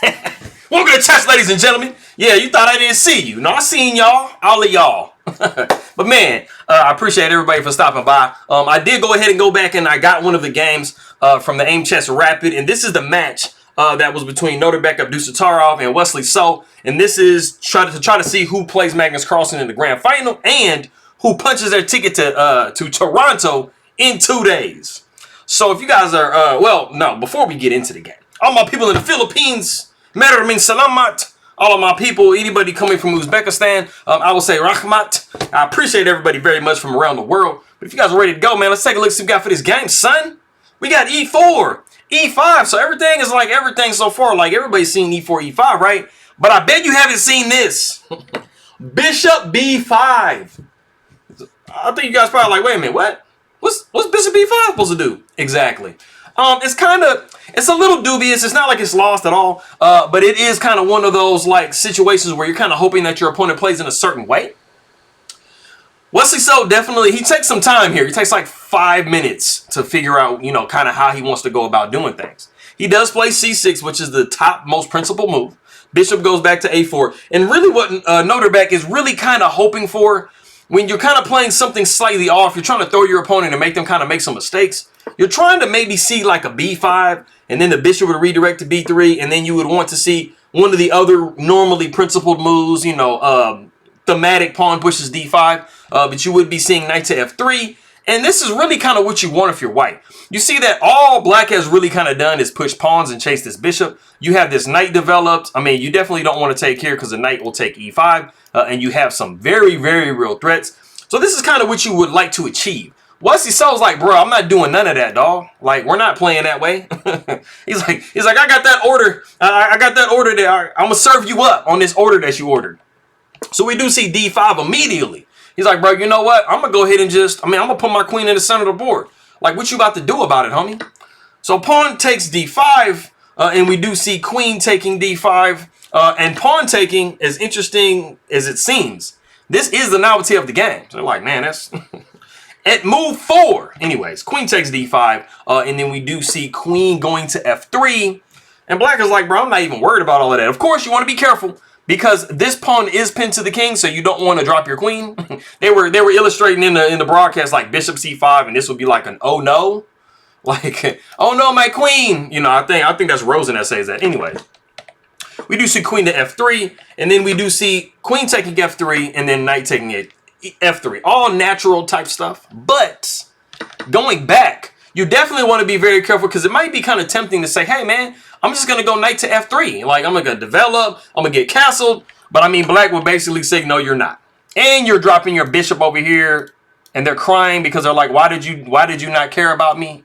Welcome to chess, ladies and gentlemen. Yeah, you thought I didn't see you. No, I seen y'all. All of y'all. But man, I appreciate everybody for stopping by. I did go ahead and go back and I got one of the games from the Aimchess Rapid. And this is the match that was between Nodirbek, Abdusattorov, and Wesley. And this is try to see who plays Magnus Carlsen in the grand final and who punches their ticket to Toronto in 2 days. So if you guys are, well, no, before we get into the game, all my people in the Philippines, Meron min salamat. All of my people, anybody coming from Uzbekistan, I will say rahmat. I appreciate everybody very much from around the world. But if you guys are ready to go, man, let's take a look at what we got for this game, son. We got E4, E5. So everything is like everything so far. Like everybody's seen E4, E5, right? But I bet you haven't seen this. Bishop B5. I think you guys probably like, wait a minute, what? What's Bishop B5 supposed to do? Exactly. It's a little dubious. It's not like it's lost at all, but it is kind of one of those like situations where you're kind of hoping that your opponent plays in a certain way. Wesley So definitely, he takes some time here. He takes like 5 minutes to figure out, you know, kind of how he wants to go about doing things. He does play C6, which is the top most principal move. Bishop goes back to A4. And really what Nodirbek is really kind of hoping for when you're kind of playing something slightly off, you're trying to throw your opponent and make them kind of make some mistakes. You're trying to maybe see like a B5, and then the bishop would redirect to B3, and then you would want to see one of the other normally principled moves, you know, thematic pawn pushes D5, but you would be seeing knight to F3, and this is really kind of what you want if you're white. You see that all black has really kind of done is push pawns and chase this bishop. You have this knight developed. I mean, you definitely don't want to take here because the knight will take E5, and you have some very, very real threats. So this is kind of what you would like to achieve. Wesley So's like, bro, I'm not doing none of that, dog. Like, we're not playing that way. he's like, I got that order. I got that order there. I'm gonna serve you up on this order that you ordered. So we do see D5 immediately. He's like, bro, you know what? I'm gonna go ahead and I'm gonna put my queen in the center of the board. Like, what you about to do about it, homie? So pawn takes D5, and we do see queen taking D5, and pawn taking, as interesting as it seems. This is the novelty of the game. So they're like, man, that's... At move 4, anyways, queen takes D5, and then we do see queen going to F3, and black is like, bro, I'm not even worried about all of that. Of course, you want to be careful because this pawn is pinned to the king, so you don't want to drop your queen. they were illustrating in the broadcast like bishop C5, and this would be like an oh no, like oh no, my queen. You know, I think that's Rosen that says that. Anyway, we do see queen to F3, and then we do see queen taking F3, and then knight taking it. F3, all natural type stuff. But going back, you definitely want to be very careful because it might be kind of tempting to say, hey man, I'm just going to go knight to F3. Like, I'm going to develop, I'm going to get castled. But I mean, black will basically say, no, you're not. And you're dropping your bishop over here, and they're crying because they're like, why did you not care about me?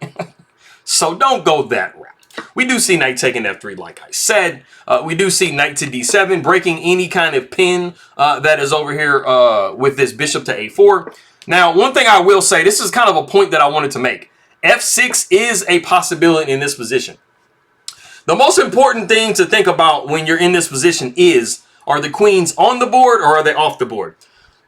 So don't go that route. We do see knight taking F3, like I said. We do see knight to D7, breaking any kind of pin that is over here with this bishop to A4. Now, one thing I will say, this is kind of a point that I wanted to make. F6 is a possibility in this position. The most important thing to think about when you're in this position is, are the queens on the board or are they off the board?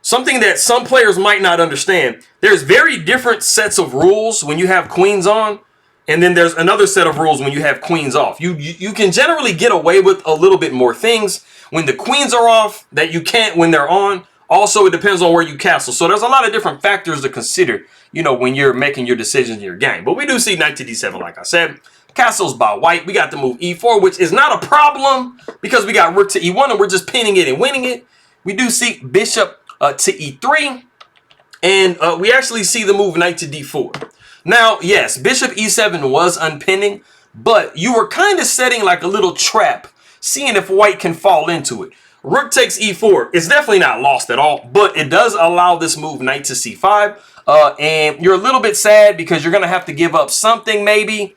Something that some players might not understand. There's very different sets of rules when you have queens on. And then there's another set of rules when you have queens off. You can generally get away with a little bit more things when the queens are off that you can't when they're on. Also, it depends on where you castle. So there's a lot of different factors to consider, you know, when you're making your decisions in your game. But we do see knight to D7, like I said. Castles by white. We got the move E4, which is not a problem because we got rook to E1 and we're just pinning it and winning it. We do see bishop to E3. And we actually see the move knight to D4. Now, yes, bishop E7 was unpinning, but you were kind of setting like a little trap, seeing if white can fall into it. Rook takes E4. It's definitely not lost at all, but it does allow this move knight to C5. And you're a little bit sad because you're going to have to give up something maybe.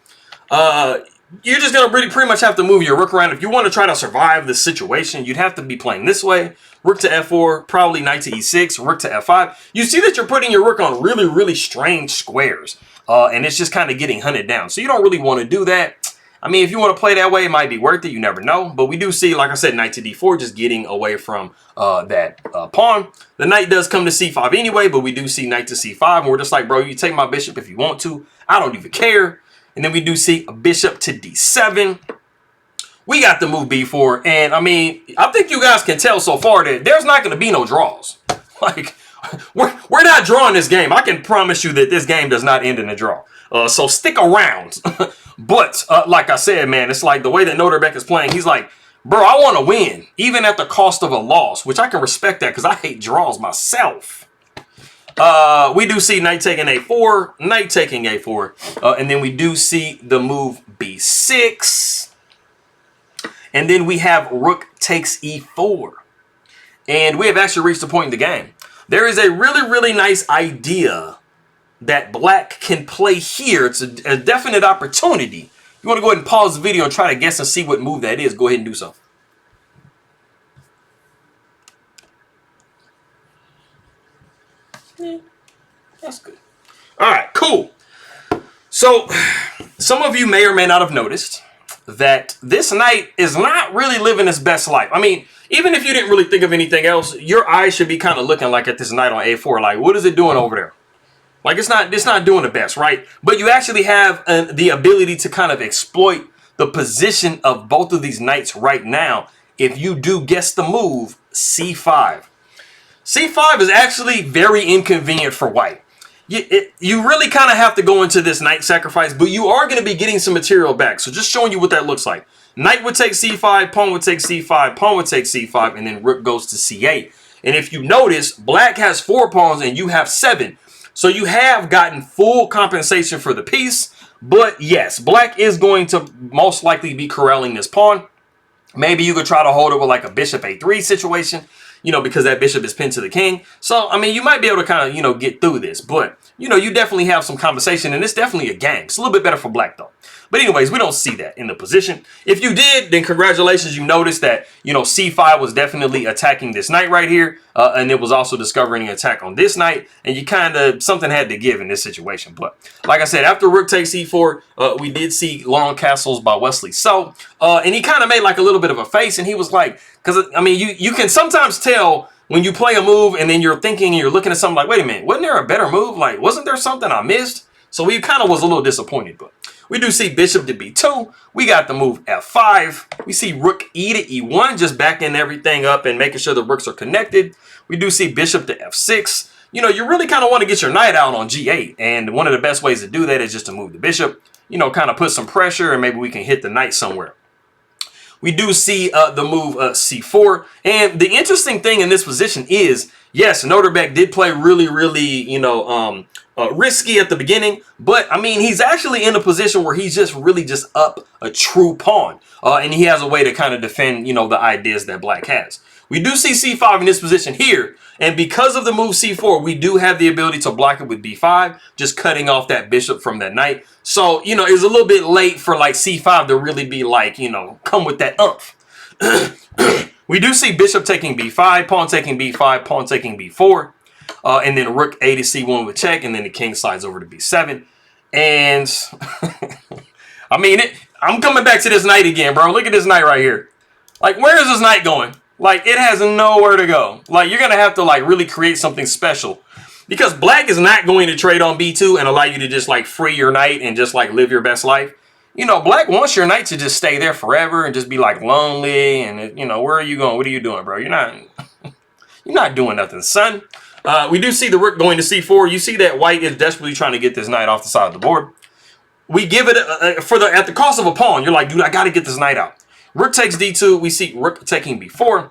You're just going to pretty much have to move your rook around. If you want to try to survive this situation, you'd have to be playing this way. Rook to F4, probably knight to E6, rook to F5. You see that you're putting your rook on really, really strange squares. And it's just kind of getting hunted down. So you don't really want to do that. I mean, if you want to play that way, it might be worth it. You never know. But we do see, like I said, knight to D4, just getting away from that pawn. The knight does come to C5 anyway, but we do see knight to C5. And we're just like, bro, you take my bishop if you want to. I don't even care. And then we do see a bishop to D7. we got the move b4. And I mean, I think you guys can tell so far that there's not going to be no draws. Like, we're not drawing this game. I can promise you that this game does not end in a draw. So stick around. But like I said, man, it's like the way that Nodirbek is playing. He's like, bro, I want to win, even at the cost of a loss, which I can respect that because I hate draws myself. We do see knight taking a4, knight taking a4, and then we do see the move b6. And then we have rook takes e4. And we have actually reached the point in the game. There is a really, really nice idea that black can play here. It's a definite opportunity. You want to go ahead and pause the video and try to guess and see what move that is. Go ahead and do so. Yeah, that's good. All right, cool. So some of you may or may not have noticed that this knight is not really living his best life. I mean, even if you didn't really think of anything else, your eyes should be kind of looking like at this knight on a4. Like, what is it doing over there? Like, it's not doing the best, right? But you actually have the ability to kind of exploit the position of both of these knights right now if you do guess the move c5. c5 is actually very inconvenient for white. You really kind of have to go into this knight sacrifice, but you are going to be getting some material back. So just showing you what that looks like. Knight would take c5, pawn would take c5, pawn would take c5, and then rook goes to c8. And if you notice, black has 4 pawns and you have 7. So you have gotten full compensation for the piece. But yes, black is going to most likely be corralling this pawn. Maybe you could try to hold it with like a bishop a3 situation, you know, because that bishop is pinned to the king. So, I mean, you might be able to kind of, you know, get through this. But, you know, you definitely have some compensation, and it's definitely a game. It's a little bit better for black, though. But anyways, we don't see that in the position. If you did, then congratulations. You noticed that, you know, c5 was definitely attacking this knight right here. And it was also discovering an attack on this knight. And you kind of, something had to give in this situation. But like I said, after rook takes e4, we did see long castles by Wesley. So, and he kind of made like a little bit of a face. And he was like, because, I mean, you can sometimes tell when you play a move and then you're thinking and you're looking at something like, wait a minute, wasn't there a better move? Like, wasn't there something I missed? So we kind of was a little disappointed, but we do see bishop to b2. We got the move f5. We see rook e to e1, just backing everything up and making sure the rooks are connected. We do see bishop to f6. You know, you really kind of want to get your knight out on g8. And one of the best ways to do that is just to move the bishop, you know, kind of put some pressure, and maybe we can hit the knight somewhere. We do see the move c4. And the interesting thing in this position is, yes, Nodirbek did play really, really, you know, risky at the beginning. But, I mean, he's actually in a position where he's just really just up a true pawn. And he has a way to kind of defend, you know, the ideas that black has. We do see c5 in this position here. And because of the move c4, we do have the ability to block it with b5, just cutting off that bishop from that knight. So, you know, it's a little bit late for like c5 to really be like, you know, come with that umph. We do see bishop taking b5, pawn taking b5, pawn taking b4. And then rook a to c1 with check, and then the king slides over to b7. And, I mean, I'm coming back to this knight again, bro. Look at this knight right here. Like, where is this knight going? Like, it has nowhere to go. Like, you're going to have to, like, really create something special. Because black is not going to trade on b2 and allow you to just, like, free your knight and just, like, live your best life. You know, black wants your knight to just stay there forever and just be, like, lonely. And, you know, where are you going? What are you doing, bro? You're not doing nothing, son. We do see the rook going to c4. You see that white is desperately trying to get this knight off the side of the board. We give it at the cost of a pawn. You're like, dude, I got to get this knight out. Rook takes d2. We see rook taking b4.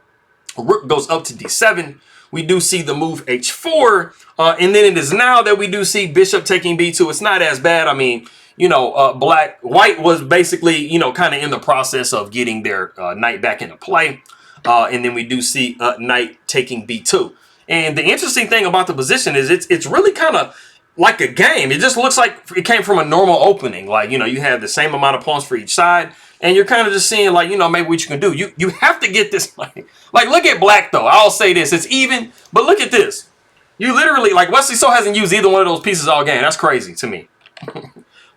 Rook goes up to d7. We do see the move h4. And then it is now that we do see bishop taking b2. It's not as bad. I mean, you know, white was basically, you know, kind of in the process of getting their knight back into play. And then we do see knight taking b2. And the interesting thing about the position is it's really kind of like a game. It just looks like it came from a normal opening. Like, you know, you have the same amount of pawns for each side. And you're kind of just seeing, like, you know, maybe what you can do. You have to get this, like, look at black, though. I'll say this. It's even. But look at this. You literally, like, Wesley so hasn't used either one of those pieces all game. That's crazy to me.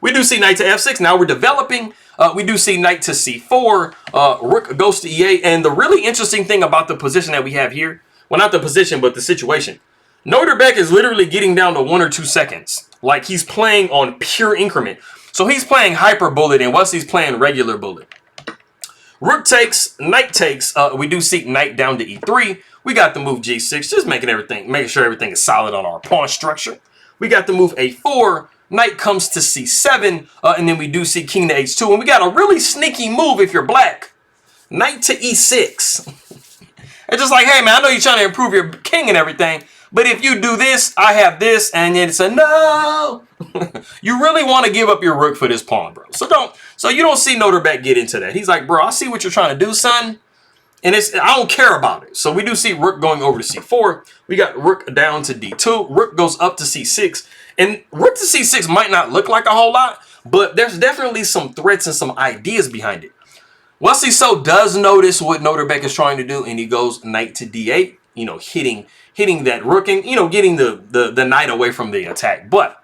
We do see knight to f6. Now we're developing. We do see knight to c4. Rook goes to e8. And the really interesting thing about the position that we have here, well, not the position, but the situation. Nodirbek is literally getting down to 1 or 2 seconds. Like, he's playing on pure increment. So he's playing hyper bullet and Wesley's playing regular bullet. Rook takes, knight takes. We do see knight down to e3. We got the move g6, just making sure everything is solid on our pawn structure. We got the move a4. Knight comes to c7, and then we do see king to h2. And we got a really sneaky move if you're black. Knight to e6. It's just like, hey, man, I know you're trying to improve your king and everything, but if you do this, I have this, and then it's a no. You really want to give up your rook for this pawn, bro. So you don't see Nodirbek get into that. He's like, bro, I see what you're trying to do, son. And I don't care about it. So we do see rook going over to c4. We got rook down to d2. Rook goes up to c6. And rook to c6 might not look like a whole lot, but there's definitely some threats and some ideas behind it. Wesley So does notice what Nodirbek is trying to do, and he goes knight to d8, you know, hitting that rook and, you know, getting the knight away from the attack. But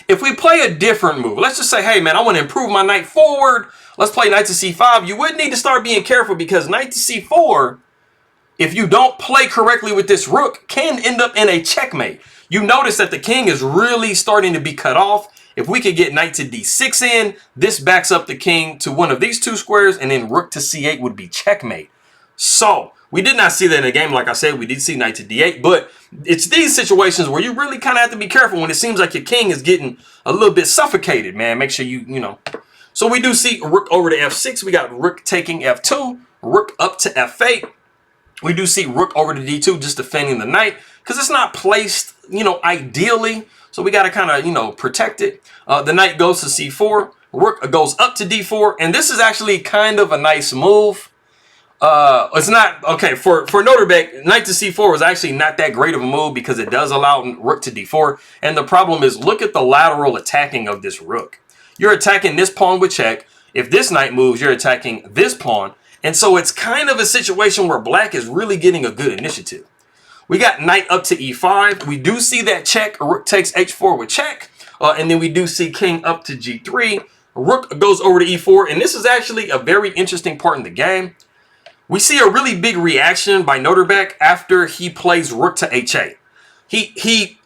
if we play a different move, let's just say, hey, man, I want to improve my knight forward. Let's play knight to c5. You would need to start being careful because knight to c4, if you don't play correctly with this rook, can end up in a checkmate. You notice that the king is really starting to be cut off. If we could get knight to d6 in, this backs up the king to one of these two squares, and then rook to c8 would be checkmate. So we did not see that in the game. Like I said, we did see knight to d8, but it's these situations where you really kind of have to be careful when it seems like your king is getting a little bit suffocated, man. Make sure you know. So we do see rook over to f6. We got rook taking f2, rook up to f8. We do see rook over to d2, just defending the knight because it's not placed, you know, ideally. So we got to kind of, you know, protect it. The knight goes to c4. Rook goes up to d4. And this is actually kind of a nice move. It's not, okay, for Nodirbek, knight to c4 was actually not that great of a move because it does allow rook to d4. And the problem is, look at the lateral attacking of this rook. You're attacking this pawn with check. If this knight moves, you're attacking this pawn. And so it's kind of a situation where black is really getting a good initiative. We got knight up to e5. We do see that check. Rook takes h4 with check. And then we do see king up to g3. Rook goes over to e4. And this is actually a very interesting part in the game. We see a really big reaction by Nodirbek after he plays rook to h8.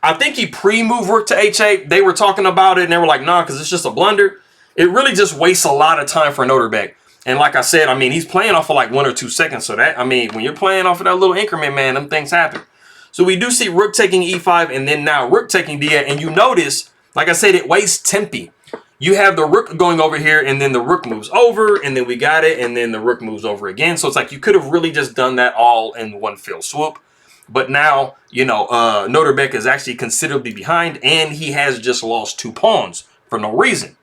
I think he pre-moved rook to h8. They were talking about it and they were like, nah, because it's just a blunder. It really just wastes a lot of time for Nodirbek. And like I said, I mean, he's playing off of like 1 or 2 seconds. So that, I mean, when you're playing off of that little increment, man, them things happen. So we do see rook taking e5 and then now rook taking d8. And you notice, like I said, it wastes tempi. You have the rook going over here and then the rook moves over and then we got it and then the rook moves over again. So it's like you could have really just done that all in one fell swoop. But now, you know, Nodirbek is actually considerably behind and he has just lost 2 pawns for no reason.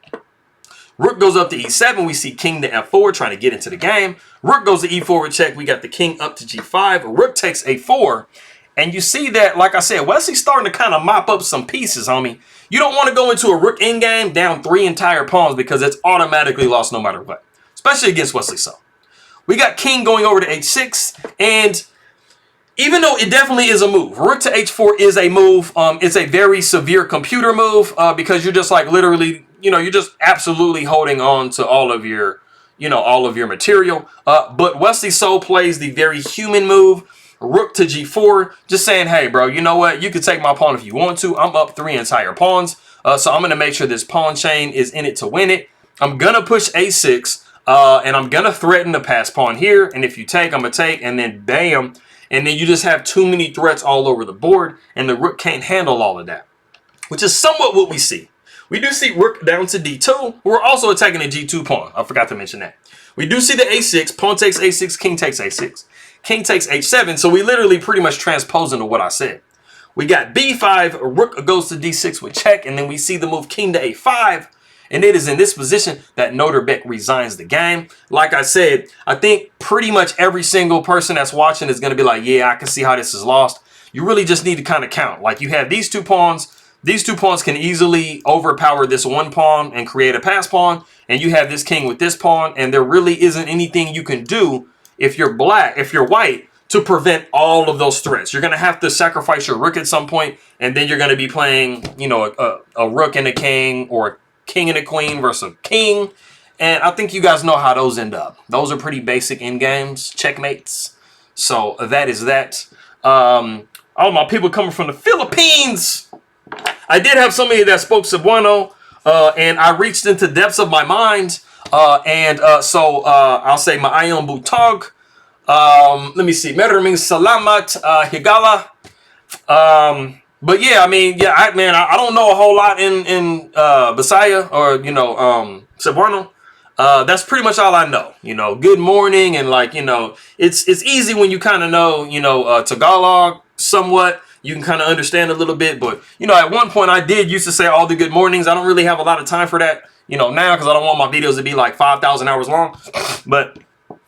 Rook goes up to e7. We see king to f4 trying to get into the game. Rook goes to e4 with check. We got the king up to g5. Rook takes a4. And you see that, like I said, Wesley's starting to kind of mop up some pieces, homie. You don't want to go into a rook endgame down 3 entire pawns because it's automatically lost no matter what. Especially against Wesley So. We got king going over to h6. And even though it definitely is a move, rook to h4 is a move. It's a very severe computer move because you're just like literally, you know, you're just absolutely holding on to all of your, you know, all of your material. But Wesley So plays the very human move. Rook to g4, just saying, hey, bro, you know what? You can take my pawn if you want to. I'm up 3 entire pawns. So I'm going to make sure this pawn chain is in it to win it. I'm going to push a6, and I'm going to threaten the pass pawn here. And if you take, I'm going to take, and then bam. And then you just have too many threats all over the board, and the rook can't handle all of that, which is somewhat what we see. We do see rook down to d2. We're also attacking the g2 pawn. I forgot to mention that. We do see the a6. Pawn takes a6. King takes a6. King takes h7. So we literally pretty much transpose into what I said. We got b5. Rook goes to d6 with check. And then we see the move king to a5. And it is in this position that Nodirbek resigns the game. Like I said, I think pretty much every single person that's watching is going to be like, yeah, I can see how this is lost. You really just need to kind of count. Like you have these 2 pawns. These 2 pawns can easily overpower this 1 pawn and create a pass pawn. And you have this king with this pawn. And there really isn't anything you can do if you're white, to prevent all of those threats. You're going to have to sacrifice your rook at some point. And then you're going to be playing, you know, a rook and a king or a king and a queen versus a king. And I think you guys know how those end up. Those are pretty basic end games, checkmates. So that is that. All my people coming from the Philippines. I did have somebody that spoke Cebuano, and I reached into depths of my mind I'll say Maayong Butog. Let me see. Maraming salamat, higala. But yeah, I mean, yeah, I don't know a whole lot in Bisaya or Cebuano. That's pretty much all I know. Good morning, and like it's easy when you kind of know Tagalog somewhat. You can kind of understand a little bit, but at one point I did used to say all the good mornings. I don't really have a lot of time for that, now, because I don't want my videos to be like 5,000 hours long. But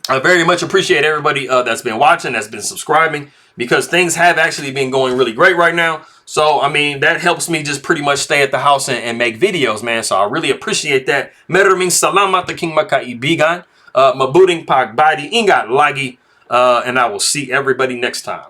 I very much appreciate everybody that's been watching, that's been subscribing, because things have actually been going really great right now. So, I mean, that helps me just pretty much stay at the house and make videos, man. So I really appreciate that. Maraming salamat the king makaibigan. Mabuting pagbati ingat lagi. And I will see everybody next time.